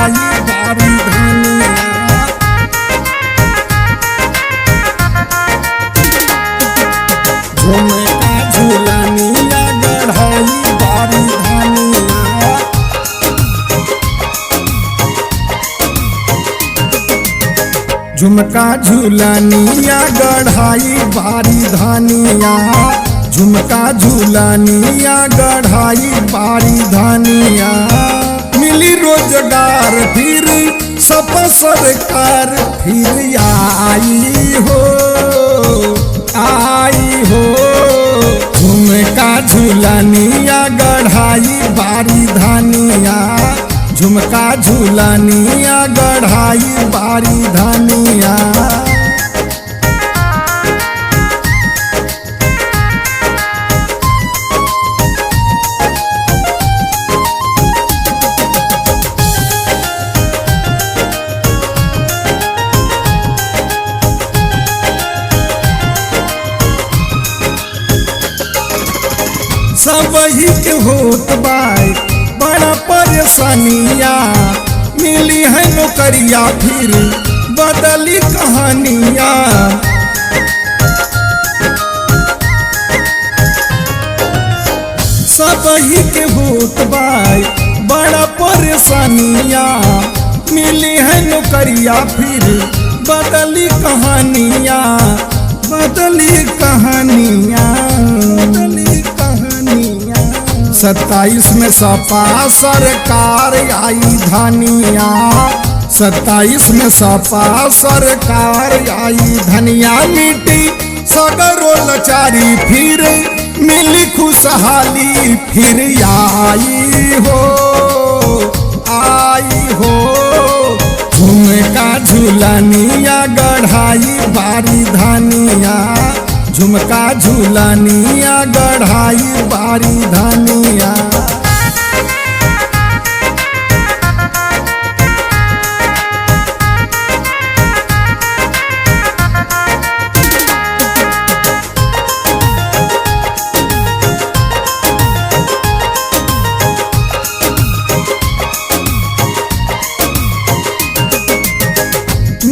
गढ़ाई बारी धनिया। झुमका झूलनिया गढ़ाई बारी धनिया। झुमका झूलनिया गढ़ाई बारी धनिया। झुमका झूलनिया गढ़ाई बारी धनिया। मिली रोजगार फिर सब सरकार फिर आई हो आई हो। झुमका झूलनिया गढ़ाई बारी धनिया। झुमका झूलनिया गढ़ाई बारी धनिया। सब ही के होत बाई बड़ा परेशानिया। मिली है नौकरिया फिर बदली कहानिया। सब ही के होत बाई बड़ा परेशानिया। मिली है नौकरिया फिर बदली कहानिया। बदली कहानिया 27 में सपा सरकार आई धनिया। 27 में सपा सरकार आई धनिया। मिट्टी सगरो लाचारी फिर मिली खुशहाली फिर आई हो आई हो। झुमका झूलनिया गढ़ाई बारी धनिया। झुमका झूलनिया गढ़ाई बारी धनिया।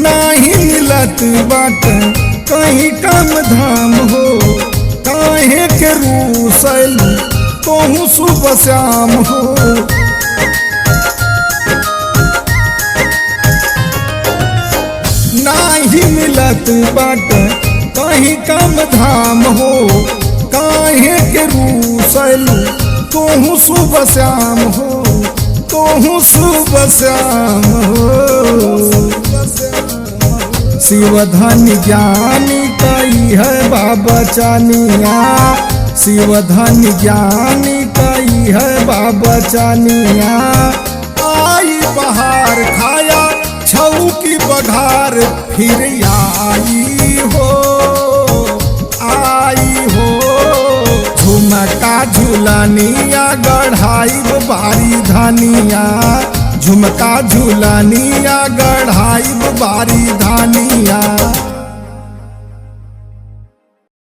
नहीं मिलत बाट कहीं काम धाम हो। काहे के रूसल कहूँ सुबह शाम हो। नहीं मिलत बाट कहीं काम धाम हो। काहे के रूसल कहूँ सुबह शाम हो। कहूँ सुबह शाम हो। शिवधन ज्ञानी कई है बाबा चानिया। शिवधन ज्ञानी कई है बाबा चानिया। आई बहार खाया छऊ की बघार फिर आई हो आई हो। झुमका झूलनिया गढ़ाई बारी धनिया। झुमका झूलनिया गढ़ाई बारी धनिया।